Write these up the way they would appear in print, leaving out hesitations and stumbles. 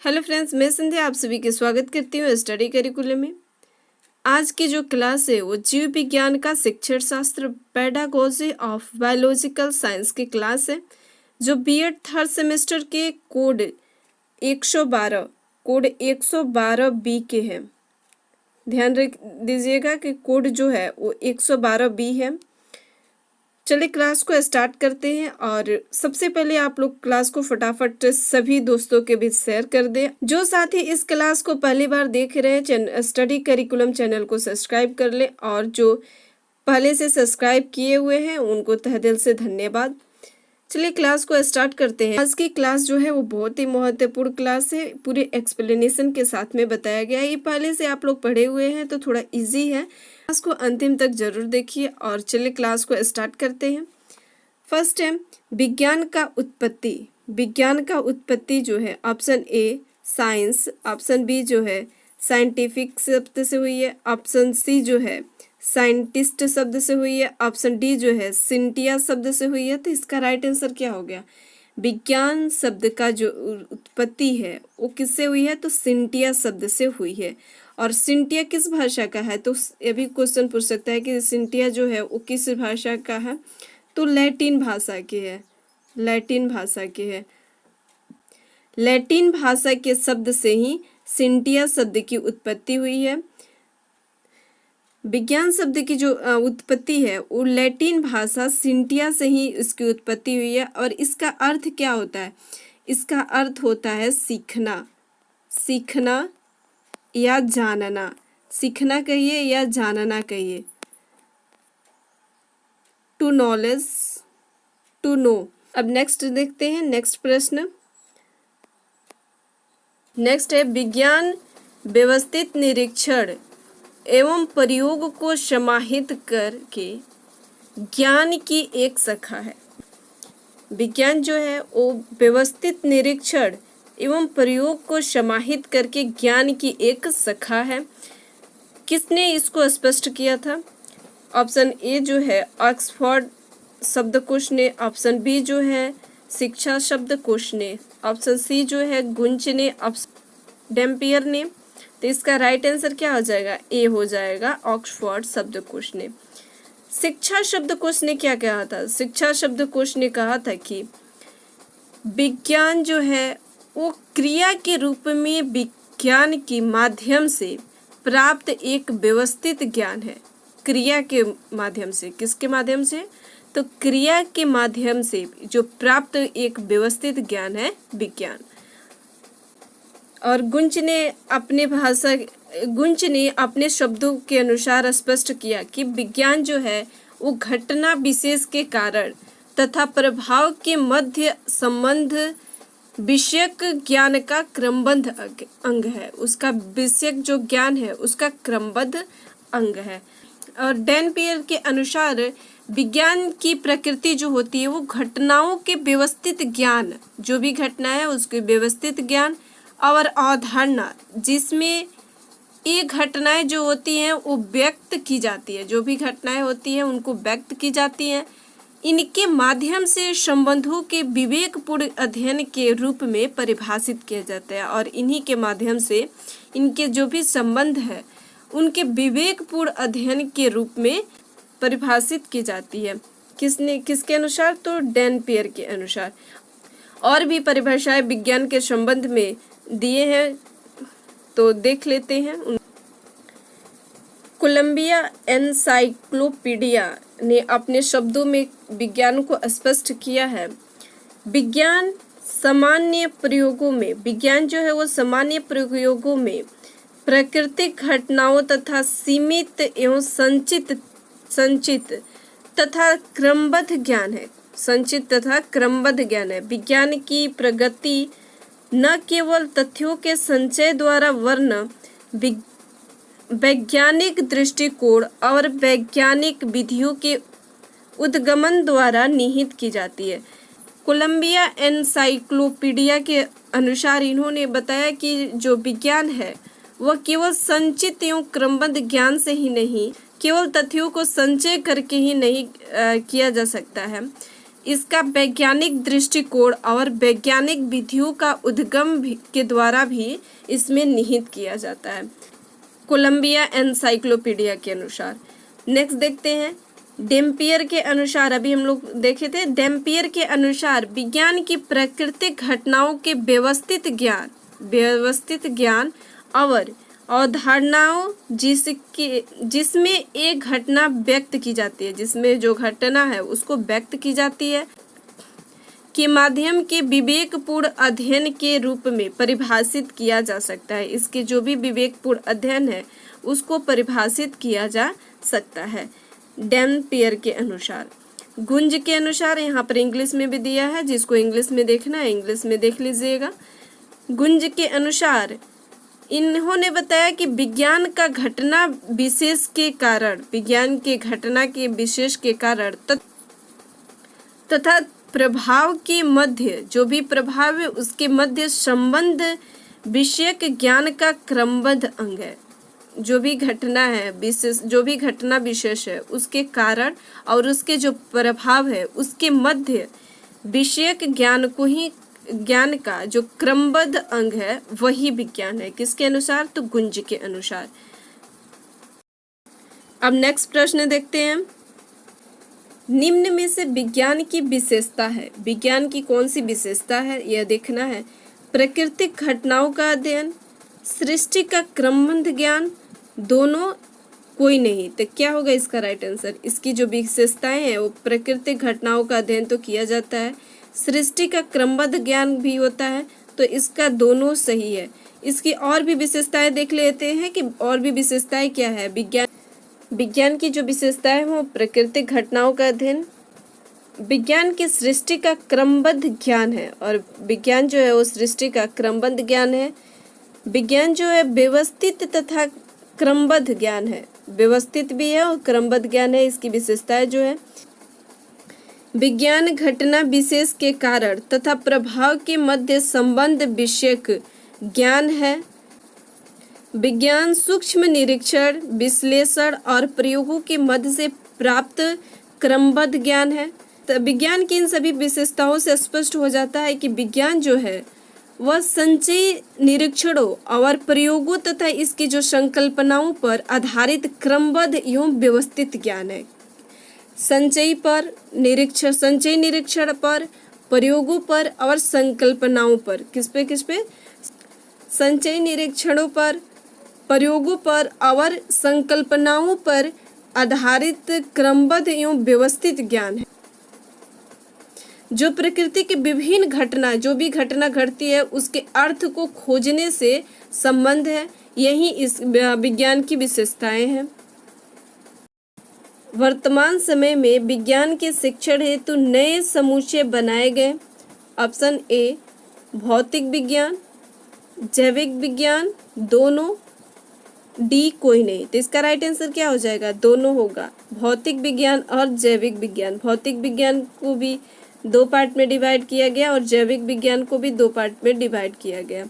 Hello friends, मैं संध्या आप सभी के स्वागत करती हूँ स्टडी करिकुलम में। आज की जो क्लास है वो जीव विज्ञान का शिक्षण शास्त्र पेडागोजी ऑफ बायोलॉजिकल साइंस की क्लास है, जो बीएड थर्ड सेमेस्टर के कोड 112 बी के हैं। ध्यान रख दीजिएगा कि कोड जो है वो 112 बी है। चलिए क्लास को स्टार्ट करते हैं और सबसे पहले आप लोग क्लास को फटाफट सभी दोस्तों के बीच शेयर कर दें। जो साथी इस क्लास को पहली बार देख रहे हैं, स्टडी करिकुलम चैनल को सब्सक्राइब कर लें, और जो पहले से सब्सक्राइब किए हुए हैं उनको तहे दिल से धन्यवाद। चलिए क्लास को स्टार्ट करते हैं। आज की क्लास जो है वो बहुत ही महत्वपूर्ण क्लास है, पूरे एक्सप्लेनेशन के साथ में बताया गया है। ये पहले से आप लोग पढ़े हुए हैं तो थोड़ा इजी है। क्लास को अंतिम तक जरूर देखिए और चलिए क्लास को स्टार्ट करते हैं। फर्स्ट है विज्ञान का उत्पत्ति। विज्ञान का उत्पत्ति जो है option A science, option B जो है साइंटिफिक शब्द से हुई है, ऑप्शन सी जो है साइंटिस्ट शब्द से हुई है, ऑप्शन डी जो है सिंटिया शब्द से हुई है। तो इसका राइट आंसर क्या हो गया? विज्ञान शब्द का जो उत्पत्ति है वो किससे हुई है? तो सिंटिया शब्द से हुई है। और सिंटिया किस भाषा का है? तो ये भी क्वेश्चन पूछ सकता है कि सिंटिया जो है वो किस भाषा का है? तो लैटिन भाषा की है। लैटिन भाषा की है। लैटिन भाषा के शब्द से ही सिंटिया शब्द की उत्पत्ति हुई है। विज्ञान शब्द की जो उत्पत्ति है वो लैटिन भाषा सिंटिया से ही इसकी उत्पत्ति हुई है। और इसका अर्थ क्या होता है? इसका अर्थ होता है सीखना। सीखना या जानना। सीखना कहिए या जानना कहिए। To knowledge, to know. अब नेक्स्ट देखते हैं, नेक्स्ट प्रश्न। नेक्स्ट है विज्ञान व्यवस्थित निरीक्षण एवं प्रयोग को समाहित करके ज्ञान की एक शाखा है। विज्ञान जो है वो व्यवस्थित निरीक्षण एवं प्रयोग को समाहित करके ज्ञान की एक शाखा है। किसने इसको स्पष्ट किया था? ऑप्शन ए जो है ऑक्सफोर्ड शब्दकोश ने, ऑप्शन बी जो है शिक्षा शब्दकोश ने, ऑप्शन सी जो है गुंच ने, ऑप्शन डैम्पियर ने। तो इसका राइट आंसर क्या हो जाएगा? ए हो जाएगा, ऑक्सफोर्ड शब्दकोश ने। शिक्षा शब्दकोश ने क्या कहा था? शिक्षा शब्दकोश ने कहा था कि विज्ञान जो है वो क्रिया के रूप में विज्ञान के माध्यम से प्राप्त एक व्यवस्थित ज्ञान है। क्रिया के माध्यम से, किसके माध्यम से? तो क्रिया के माध्यम से जो प्राप्त एक व्यवस्थित ज्ञान है विज्ञान। और गुंच ने अपने शब्दों के अनुसार स्पष्ट किया कि विज्ञान जो है वो घटना विशेष के कारण तथा प्रभाव के मध्य संबंध विषयक ज्ञान का क्रमबद्ध अंग है। उसका विषयक जो ज्ञान है उसका क्रमबद्ध अंग है। और डैम्पियर के अनुसार विज्ञान की प्रकृति जो होती है वो घटनाओं के व्यवस्थित ज्ञान, जो भी घटना है उसके व्यवस्थित ज्ञान और अवधारणा, जिसमें ये घटनाएं जो होती हैं वो व्यक्त की जाती है। जो भी घटनाएं होती हैं उनको व्यक्त की जाती हैं। इनके माध्यम से संबंधों के विवेकपूर्ण अध्ययन के रूप में परिभाषित किया जाता है। और इन्हीं के माध्यम से इनके जो भी संबंध है उनके विवेकपूर्ण अध्ययन के रूप में परिभाषित की जाती है। किसके अनुसार? तो डैम्पियर के अनुसार। और भी परिभाषाएं विज्ञान के संबंध में दिए हैं तो देख लेते हैं। कोलंबिया एनसाइक्लोपीडिया ने अपने शब्दों में विज्ञान को स्पष्ट किया है। विज्ञान सामान्य प्रयोगों में, विज्ञान जो है वो सामान्य प्रयोगों में प्राकृतिक घटनाओं तथा सीमित एवं संचित तथा क्रमबद्ध ज्ञान है। संचित तथा क्रमबद्ध ज्ञान है। विज्ञान की प्रगति न केवल तथ्यों के संचय द्वारा वरन वैज्ञानिक दृष्टिकोण और वैज्ञानिक विधियों के उद्गमन द्वारा निहित की जाती है। कोलंबिया एनसाइक्लोपीडिया के अनुसार इन्होंने बताया कि जो विज्ञान है वह केवल संचित एवं क्रमबद्ध ज्ञान से ही नहीं, केवल तथ्यों को संचय करके ही नहीं किया जा सकता है। इसका वैज्ञानिक दृष्टिकोण और वैज्ञानिक विधियों का उद्गम के द्वारा भी इसमें निहित किया जाता है, कोलंबिया एनसाइक्लोपीडिया के अनुसार। नेक्स्ट देखते हैं, डेम्पियर के अनुसार, अभी हम लोग देखे थे, डेम्पियर के अनुसार विज्ञान की प्राकृतिक घटनाओं के व्यवस्थित ज्ञान और अवधारणाओं जिसमें एक घटना व्यक्त की जाती है, जिसमें जो घटना है उसको व्यक्त की जाती है, के माध्यम के विवेकपूर्ण अध्ययन के रूप में परिभाषित किया जा सकता है। इसके जो भी विवेकपूर्ण अध्ययन है उसको परिभाषित किया जा सकता है डेम्पियर के अनुसार। गुंज के अनुसार यहाँ पर इंग्लिश में भी दिया है, जिसको इंग्लिश में देखना है इंग्लिश में देख लीजिएगा। गुंज के अनुसार इन्होंने बताया कि विज्ञान का घटना विशेष के कारण, विज्ञान के घटना के विशेष के कारण तथा प्रभाव के मध्य, जो भी प्रभाव है उसके मध्य संबंध विषयक ज्ञान का क्रमबद्ध अंग है। जो भी घटना है विशेष, जो भी घटना विशेष है उसके कारण और उसके जो प्रभाव है उसके मध्य विषयक ज्ञान का जो क्रमबद्ध अंग है वही विज्ञान है। किसके अनुसार? तो गुंज के अनुसार। अब नेक्स्ट प्रश्न देखते हैं, निम्न में से विज्ञान की विशेषता है, विज्ञान की कौन सी विशेषता है यह देखना है। प्राकृतिक घटनाओं का अध्ययन, सृष्टि का क्रमबद्ध ज्ञान, दोनों कोई नहीं। तो क्या होगा इसका राइट आंसर? इसकी जो विशेषताएं हैं वो प्राकृतिक घटनाओं का अध्ययन तो किया जाता है, सृष्टि का क्रमबद्ध ज्ञान भी होता है, तो इसका दोनों सही है। इसकी और भी विशेषताएं देख लेते हैं कि और भी विशेषताएं क्या है। विज्ञान की जो विशेषताएं हो, प्राकृतिक घटनाओं का अध्ययन, विज्ञान की सृष्टि का क्रमबद्ध ज्ञान है, और विज्ञान जो है वो सृष्टि का क्रमबद्ध ज्ञान है। विज्ञान जो है व्यवस्थित तथा क्रमबद्ध ज्ञान है, व्यवस्थित भी है और क्रमबद्ध ज्ञान है। इसकी विशेषताएं जो है, विज्ञान घटना विशेष के कारण तथा प्रभाव के मध्य संबंध विषयक ज्ञान है। विज्ञान सूक्ष्म निरीक्षण, विश्लेषण और प्रयोगों के मध्य से प्राप्त क्रमबद्ध ज्ञान है। तो विज्ञान की इन सभी विशेषताओं से स्पष्ट हो जाता है कि विज्ञान जो है वह संचयी निरीक्षणों और प्रयोगों तथा इसकी जो संकल्पनाओं पर आधारित क्रमबद्ध एवं व्यवस्थित ज्ञान है। संचयी निरीक्षण पर, प्रयोगों पर और संकल्पनाओं पर। किस पे? संचयी निरीक्षणों पर, प्रयोगों पर और संकल्पनाओं पर आधारित क्रमबद्ध एवं व्यवस्थित ज्ञान है। जो प्रकृति की विभिन्न घटना, जो भी घटना घटती है उसके अर्थ को खोजने से संबंध है, यही इस विज्ञान की विशेषताएं हैं। वर्तमान समय में विज्ञान के शिक्षण हेतु नए समूचे बनाए गए। ऑप्शन ए भौतिक विज्ञान, जैविक विज्ञान, दोनों, डी कोई नहीं। तो इसका राइट आंसर क्या हो जाएगा? दोनों होगा, भौतिक विज्ञान और जैविक विज्ञान। भौतिक विज्ञान को भी 2 पार्ट में डिवाइड किया गया और जैविक विज्ञान को भी 2 पार्ट में डिवाइड किया गया।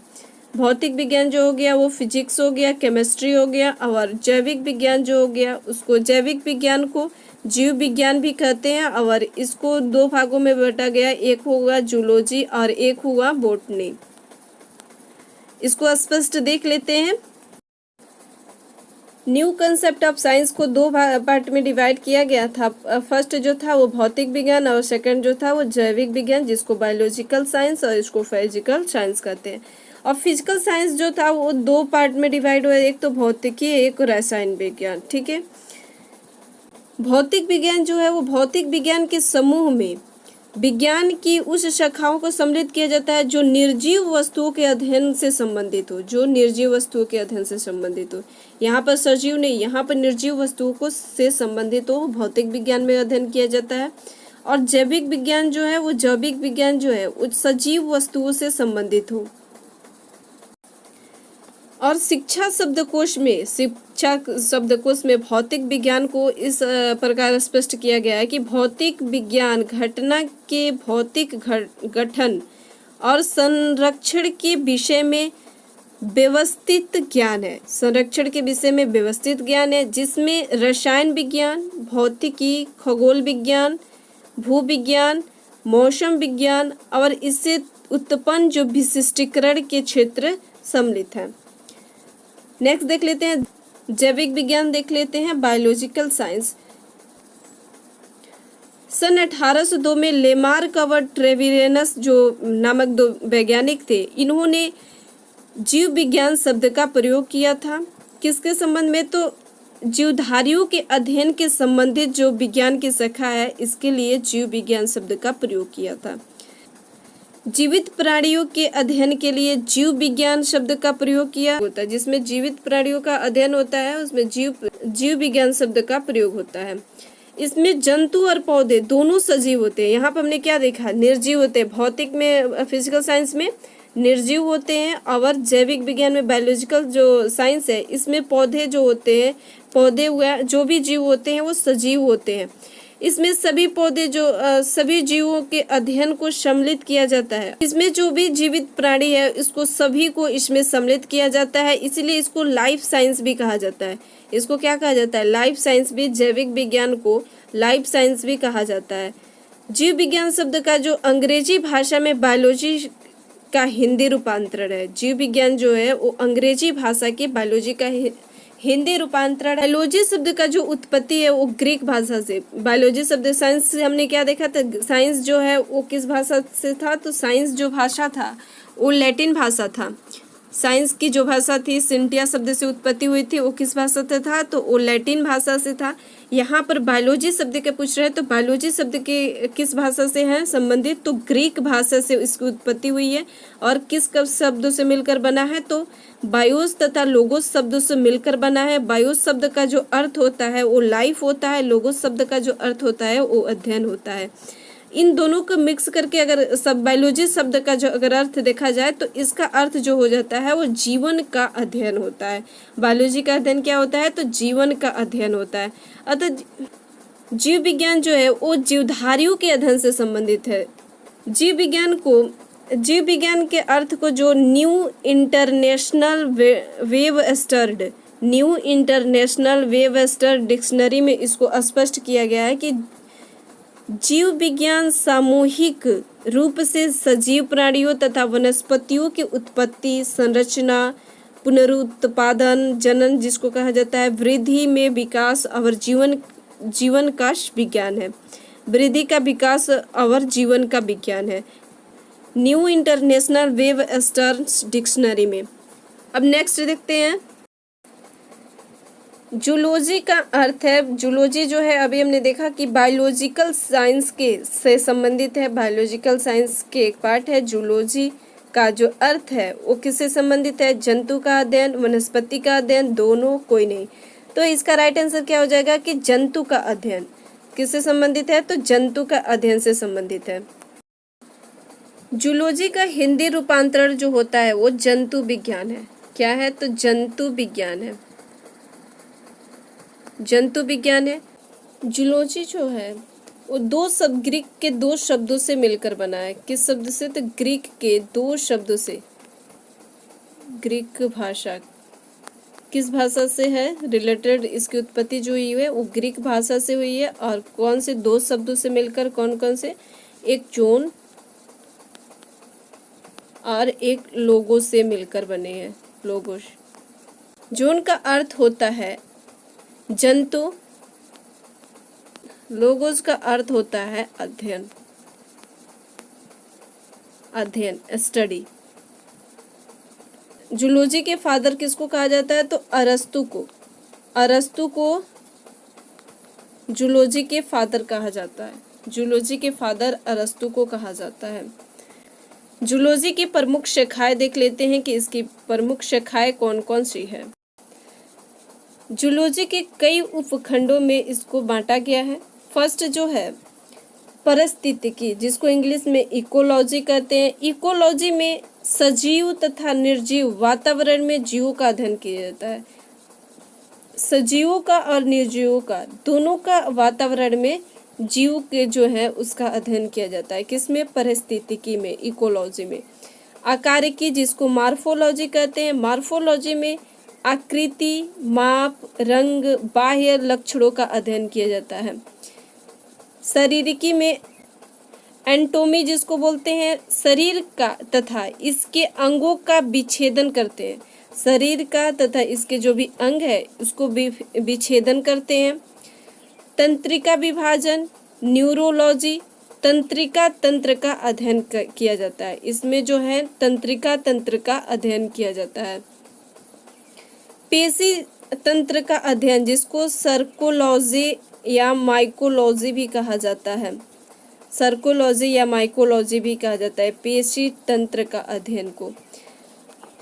भौतिक विज्ञान जो हो गया वो फिजिक्स हो गया, केमिस्ट्री हो गया, और जैविक विज्ञान जो हो गया उसको, जैविक विज्ञान को जीव विज्ञान भी कहते हैं, और इसको 2 भागों में बांटा गया, एक होगा जूलॉजी और एक हुआ बॉटनी। इसको स्पष्ट देख लेते हैं। न्यू कंसेप्ट ऑफ साइंस को 2 पार्ट में डिवाइड किया गया था। फर्स्ट जो था वो भौतिक विज्ञान और सेकंड जो था वो जैविक विज्ञान, जिसको बायोलॉजिकल साइंस और इसको फिजिकल साइंस कहते हैं। और फिजिकल साइंस जो था वो 2 पार्ट में डिवाइड हुआ, एक तो भौतिकी, एक रसायन विज्ञान। ठीक है, भौतिक विज्ञान जो है वो भौतिक विज्ञान के समूह में विज्ञान की उस शाखाओं को सम्मिलित किया जाता है जो निर्जीव वस्तुओं के अध्ययन से संबंधित हो, जो निर्जीव वस्तुओं के अध्ययन से संबंधित हो। यहाँ पर सजीव नहीं, यहाँ पर निर्जीव वस्तुओं को से संबंधित हो, भौतिक विज्ञान में अध्ययन किया जाता है। और जैविक विज्ञान जो है वो, जैविक विज्ञान जो है वो सजीव वस्तुओं से संबंधित हो। और शिक्षा शब्दकोश में भौतिक विज्ञान को इस प्रकार स्पष्ट किया गया है कि भौतिक विज्ञान घटना के भौतिक गठन और संरक्षण के विषय में व्यवस्थित ज्ञान है। संरक्षण के विषय में व्यवस्थित ज्ञान है, जिसमें रसायन विज्ञान, भौतिकी, खगोल विज्ञान, भूविज्ञान मौसम विज्ञान और इससे उत्पन्न जो विशिष्टीकरण के क्षेत्र सम्मिलित हैं। नेक्स्ट देख लेते हैं जैविक विज्ञान, देख लेते हैं बायोलॉजिकल साइंस। सन 1802 में लेमार्क और ट्रेविरेनस जो नामक दो वैज्ञानिक थे, इन्होंने जीव विज्ञान शब्द का प्रयोग किया था। किसके संबंध में? तो जीवधारियों के अध्ययन के संबंधित जो विज्ञान की शाखा है, इसके लिए जीव विज्ञान शब्द का प्रयोग किया था। जीवित प्राणियों के अध्ययन के लिए जीव विज्ञान शब्द का प्रयोग किया होता है। जिसमें जीवित प्राणियों का अध्ययन होता है उसमें जीव विज्ञान शब्द का प्रयोग होता है। इसमें जंतु और पौधे दोनों सजीव होते हैं। यहाँ पर हमने क्या देखा? निर्जीव होते हैं। भौतिक में, फिजिकल साइंस में निर्जीव होते हैं और जैविक विज्ञान में, बायोलॉजिकल जो साइंस है, इसमें पौधे जो होते हैं, पौधे हुआ जो भी जीव होते हैं वो सजीव होते हैं। इसमें सभी पौधे जो सभी जीवों के अध्ययन को सम्मिलित किया जाता है। इसमें जो भी जीवित प्राणी है इसको सभी को इसमें सम्मिलित किया जाता है, इसलिए इसको लाइफ साइंस भी कहा जाता है। इसको क्या कहा जाता है? लाइफ साइंस भी। जैविक विज्ञान को लाइफ साइंस भी कहा जाता है। जीव विज्ञान शब्द का जो अंग्रेजी भाषा में बायोलॉजी का हिंदी रूपांतरण है। जीव विज्ञान जो है वो अंग्रेजी भाषा की बायोलॉजी का हिंदी रूपांतरण। बायोलॉजी शब्द का जो उत्पत्ति है वो ग्रीक भाषा से। बायोलॉजी शब्द, साइंस से हमने क्या देखा था? साइंस जो है वो किस भाषा से था? तो साइंस जो भाषा था वो लैटिन भाषा था। साइंस की जो भाषा थी, सिंटिया शब्द से उत्पत्ति हुई थी, वो किस भाषा से था? तो वो लैटिन भाषा से था। यहाँ पर बायोलॉजी शब्द के पूछ रहे हैं तो बायोलॉजी शब्द के किस भाषा से है संबंधित? तो ग्रीक भाषा से इसकी उत्पत्ति हुई है। और किस शब्दों से मिलकर बना है? तो बायोस तथा लोगोस शब्दों से मिलकर बना है। बायोस शब्द का जो अर्थ होता है वो लाइफ होता है, लोगोस शब्द का जो अर्थ होता है वो अध्ययन होता है। इन दोनों को मिक्स करके अगर सब बायोलॉजी शब्द का जो अगर अर्थ देखा जाए तो इसका अर्थ जो हो जाता है वो जीवन का अध्ययन होता है। बायोलॉजी का अध्ययन क्या होता है? तो जीवन का अध्ययन होता है। अतः जीव विज्ञान जो है वो जीवधारियों के अध्ययन से संबंधित है। जीव विज्ञान के अर्थ को जो न्यू इंटरनेशनल वेबस्टर डिक्शनरी में इसको स्पष्ट किया गया है कि जीव विज्ञान सामूहिक रूप से सजीव प्राणियों तथा वनस्पतियों की उत्पत्ति, संरचना, पुनरुत्पादन, जनन जिसको कहा जाता है, वृद्धि में विकास और जीवन का विज्ञान है। वृद्धि का विकास और जीवन का विज्ञान है, न्यू इंटरनेशनल वेबस्टर्स डिक्शनरी में। अब नेक्स्ट देखते हैं जूलॉजी का अर्थ है। जूलॉजी जो है अभी हमने देखा कि बायोलॉजिकल साइंस के से संबंधित है। बायोलॉजिकल साइंस के एक पार्ट है। जूलॉजी का जो अर्थ है वो किससे संबंधित है? जंतु का अध्ययन, वनस्पति का अध्ययन, दोनों, कोई नहीं। तो इसका राइट आंसर क्या हो जाएगा कि जंतु का अध्ययन। किससे संबंधित है? तो जंतु का अध्ययन से संबंधित है। जूलॉजी का हिंदी रूपांतरण जो होता है वो जंतु विज्ञान है। क्या है? तो जंतु विज्ञान है। जंतु विज्ञान है। जूलॉजी जो है वो ग्रीक के दो शब्दों से मिलकर बना है। किस शब्द से? तो ग्रीक के दो शब्दों से। ग्रीक भाषा किस भाषा से है रिलेटेड? इसकी उत्पत्ति जो हुई है वो ग्रीक भाषा से हुई है। और कौन से दो शब्दों से मिलकर? कौन कौन से? एक जोन और एक लोगो से मिलकर बने हैं। लोगोस। जोन का अर्थ होता है जंतु, लोगोस का अर्थ होता है अध्ययन, स्टडी। जूलॉजी के फादर किसको कहा जाता है? तो अरस्तु को जूलॉजी के फादर कहा जाता है। जूलॉजी के फादर अरस्तु को कहा जाता है। जूलॉजी की प्रमुख शाखाएं देख लेते हैं कि इसकी प्रमुख शाखाएं कौन कौन सी है। जूलॉजी के कई उपखंडों में इसको बांटा गया है। फर्स्ट जो है पारिस्थितिकी, जिसको इंग्लिश में इकोलॉजी कहते हैं। इकोलॉजी में सजीव तथा निर्जीव वातावरण में जीवों का अध्ययन किया जाता है। सजीवों का और निर्जीवों का दोनों का वातावरण में जीव के जो है उसका अध्ययन किया जाता है। किसमें? पारिस्थितिकी में, इकोलॉजी में। आकारिकी जिसको मार्फोलॉजी कहते हैं। मार्फोलॉजी में आकृति, माप, रंग, बाह्य लक्षणों का अध्ययन किया जाता है। शारीरिकी में एंटोमी जिसको बोलते हैं शरीर का तथा इसके अंगों का विच्छेदन करते हैं। शरीर का तथा इसके जो भी अंग है उसको विच्छेदन करते हैं। तंत्रिका विभाजन, न्यूरोलॉजी, तंत्रिका तंत्र का अध्ययन किया जाता है। इसमें जो है तंत्रिका तंत्र का अध्ययन किया जाता है। पेशी तंत्र का अध्ययन जिसको सर्कोलॉजी या माइकोलॉजी भी कहा जाता है। सर्कोलॉजी या माइकोलॉजी भी कहा जाता है पेशी तंत्र का अध्ययन को।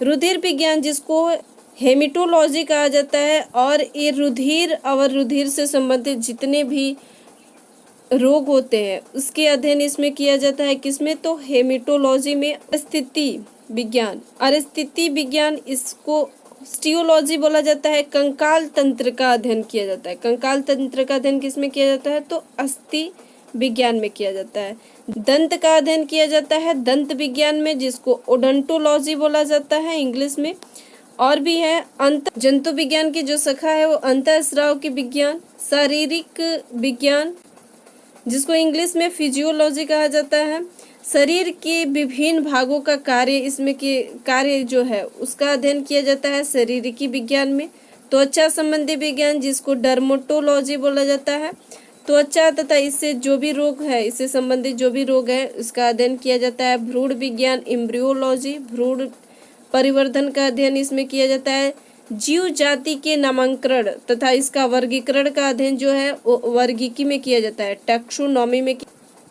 रुधिर विज्ञान जिसको हेमेटोलॉजी कहा जाता है और ये रुधिर और रुधिर से संबंधित जितने भी रोग होते हैं उसके अध्ययन इसमें किया जाता है। किसमें? तो हेमेटोलॉजी में। स्थिति विज्ञान और स्थिति विज्ञान इसको स्टियोलॉजी बोला जाता है। कंकाल तंत्र का अध्ययन किया जाता है। कंकाल तंत्र का अध्ययन किसमें किया जाता है? तो अस्थि विज्ञान में किया जाता है। दंत का अध्ययन किया जाता है दंत विज्ञान में जिसको ओडोंटोलॉजी बोला जाता है इंग्लिश में। और भी है अंत जंतु विज्ञान की जो शाखा है वो अंतःस्राव की विज्ञान। शारीरिक विज्ञान जिसको इंग्लिश में फिजियोलॉजी कहा जाता है। शरीर के विभिन्न भागों का कार्य इसमें के कार्य जो है उसका अध्ययन किया जाता है शारीरिकी विज्ञान में। त्वचा संबंधी विज्ञान जिसको डर्मेटोलॉजी बोला जाता है। त्वचा तथा इससे जो भी रोग है इससे संबंधित जो भी रोग है उसका अध्ययन किया जाता है। भ्रूण विज्ञान एम्ब्रियोलॉजी, भ्रूण परिवर्धन का अध्ययन इसमें किया जाता है। जीव जाति के नामांकन तथा इसका वर्गीकरण का अध्ययन जो है वो वर्गीकी में किया जाता है, टैक्सोनॉमी में।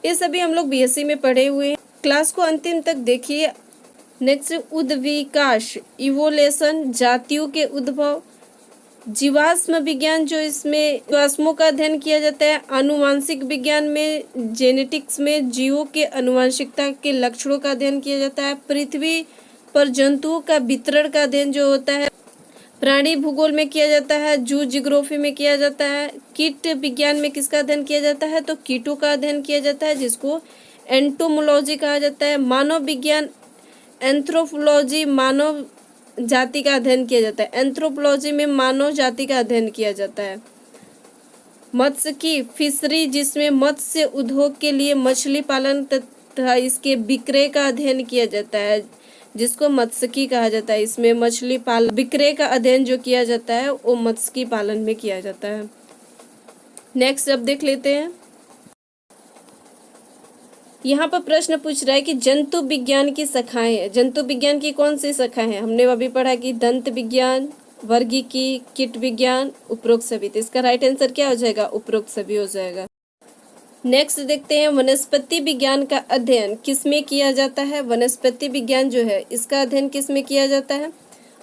ये सभी हम लोग बीएससी में पढ़े हुए हैं। क्लास को अंतिम तक देखिए। नेक्स्ट उद्विकास इवोल्यूशन, जातियों के उद्भव। जीवाश्म विज्ञान जो इसमें जीवाश्मों का अध्ययन किया जाता है। आनुवांशिक विज्ञान में जेनेटिक्स में जीवों के आनुवांशिकता के लक्षणों का अध्ययन किया जाता है। पृथ्वी पर जंतुओं का वितरण का अध्ययन जो होता है प्राणी भूगोल में किया जाता है। जू जियोग्राफी में किया जाता है। कीट विज्ञान में किसका अध्ययन किया जाता है? तो कीटों का अध्ययन किया जाता है जिसको एंटोमोलॉजी कहा जाता है। मानव विज्ञान एंथ्रोपोलॉजी, मानव जाति का अध्ययन किया जाता है। एंथ्रोपोलॉजी में मानव जाति का अध्ययन किया जाता है। मत्स्य की फिशरी जिसमें मत्स्य उद्योग के लिए मछली पालन तथा इसके विक्रय का अध्ययन किया जाता है जिसको मत्स्यिकी कहा जाता है। इसमें मछली पालन विक्रय का अध्ययन जो किया जाता है वो मत्स्यिकी पालन में किया जाता है। नेक्स्ट अब देख लेते हैं। यहाँ पर प्रश्न पूछ रहा है कि जंतु विज्ञान की शाखाएं हैं। जंतु विज्ञान की कौन सी शाखाएं हैं? हमने अभी पढ़ा कि दंत विज्ञान, वर्गीकी, कीट विज्ञान, उपरोक्त सभी। तो इसका राइट आंसर क्या हो जाएगा? उपरोक्त सभी हो जाएगा। नेक्स्ट देखते हैं वनस्पति विज्ञान का अध्ययन किसमें किया जाता है। वनस्पति विज्ञान जो है इसका अध्ययन किसमें किया जाता है?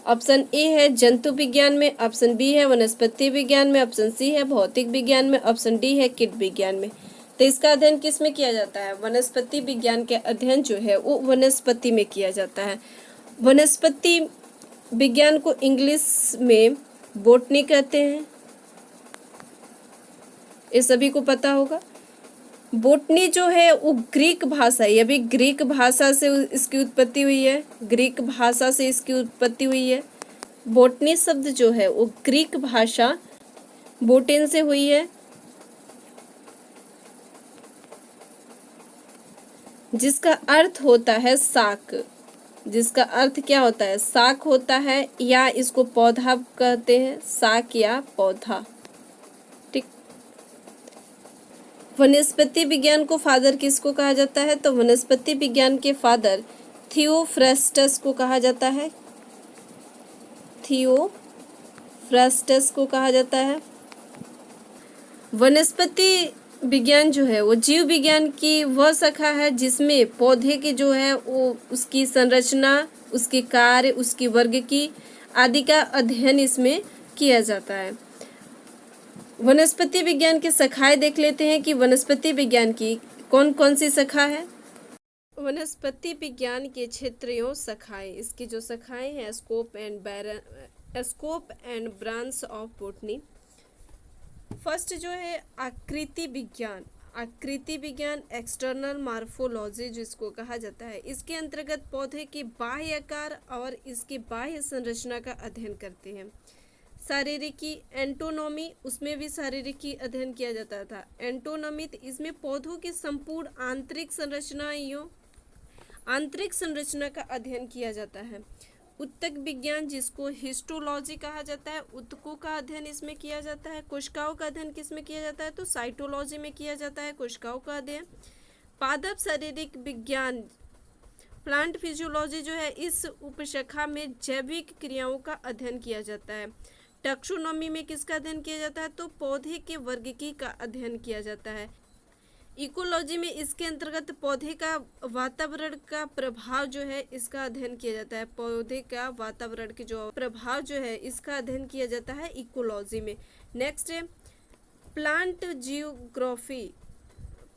ऑप्शन ए है जंतु विज्ञान में, ऑप्शन बी है वनस्पति विज्ञान में, ऑप्शन सी है भौतिक विज्ञान में, ऑप्शन डी है कीट विज्ञान में। तो इसका अध्ययन किसमें किया जाता है? वनस्पति विज्ञान के अध्ययन जो है वो वनस्पति में किया जाता है। वनस्पति विज्ञान को इंग्लिश में बोटनी कहते हैं, ये सभी को पता होगा। बोटनी जो है वो ग्रीक भाषा है, अभी ग्रीक भाषा से इसकी उत्पत्ति हुई है। ग्रीक भाषा से इसकी उत्पत्ति हुई है। बोटनी शब्द जो है वो ग्रीक भाषा बोटेन से हुई है जिसका अर्थ होता है शाक। जिसका अर्थ क्या होता है? शाक होता है, या इसको पौधा कहते हैं, शाक या पौधा। ठीक। वनस्पति विज्ञान को फादर किसको कहा जाता है? तो वनस्पति विज्ञान के फादर थियोफ्रास्टस को कहा जाता है। थियोफ्रास्टस को कहा जाता है। वनस्पति विज्ञान जो है वो जीव विज्ञान की वह शाखा है जिसमें पौधे के जो है वो उसकी संरचना, उसके कार्य, उसकी वर्ग की आदि का अध्ययन इसमें किया जाता है। वनस्पति विज्ञान की शाखाएं देख लेते हैं कि वनस्पति विज्ञान की कौन कौन सी शाखा है। वनस्पति विज्ञान के क्षेत्रीय शाखाएं, इसकी जो शाखाएं हैं scope and branch of botany. First जो है आकृति विज्ञान। आकृति विज्ञान एक्सटर्नल मार्फोलॉजी जिसको कहा जाता है, इसके अंतर्गत पौधे के बाह्य आकार और इसकी बाह्य संरचना का अध्ययन करते हैं। शारीरिकी, एंटोनॉमी, उसमें भी शारीरिकी अध्ययन किया जाता था। एंटोनॉमी इसमें पौधों की संपूर्ण आंतरिक संरचना का अध्ययन किया जाता है। उत्तक विज्ञान, जिसको हिस्टोलॉजी कहा जाता है, उत्तकों का अध्ययन इसमें किया जाता है। कोशिकाओं का अध्ययन किस में किया जाता है, तो साइटोलॉजी में किया जाता है कोशिकाओं का अध्ययन। पादप शारीरिक विज्ञान, प्लांट फिजियोलॉजी जो है, इस उपशाखा में जैविक क्रियाओं का अध्ययन किया जाता है। टैक्सोनॉमी में किसका अध्ययन किया जाता है, तो पौधे के वर्गीकी का अध्ययन किया जाता है। इकोलॉजी में इसके अंतर्गत पौधे का वातावरण का प्रभाव जो है, इसका अध्ययन किया जाता है। पौधे का वातावरण के जो प्रभाव जो है, इसका अध्ययन किया जाता है इकोलॉजी में। नेक्स्ट है प्लांट जियोग्राफी,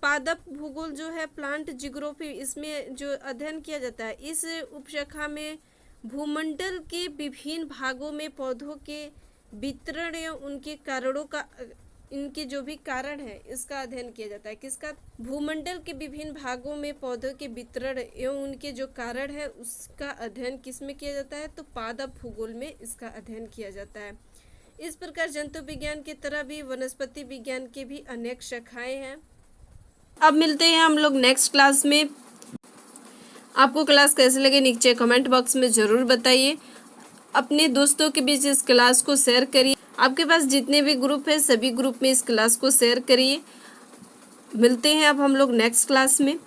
पादप भूगोल जो है, प्लांट जियोग्राफी, इसमें जो अध्ययन किया जाता है, इस उपशाखा में भूमंडल के विभिन्न भागों में पौधों के वितरण या उनके कारणों का, इनके जो भी कारण है, इसका अध्ययन किया जाता है। किसका, भूमंडल के विभिन्न भागों में पौधों के वितरण एवं उनके जो कारण है, उसका अध्ययन किस में किया जाता है, तो पादप भूगोल में इसका अध्ययन किया जाता है। इस प्रकार जंतु विज्ञान की तरह भी वनस्पति विज्ञान के भी अनेक शाखाएं हैं। अब मिलते हैं हम लोग नेक्स्ट क्लास में। आपको क्लास कैसे लगे नीचे कमेंट बॉक्स में ज़रूर बताइए। अपने दोस्तों के बीच इस क्लास को शेयर करिए। आपके पास जितने भी ग्रुप है, सभी ग्रुप में इस क्लास को शेयर करिए। मिलते हैं अब हम लोग नेक्स्ट क्लास में।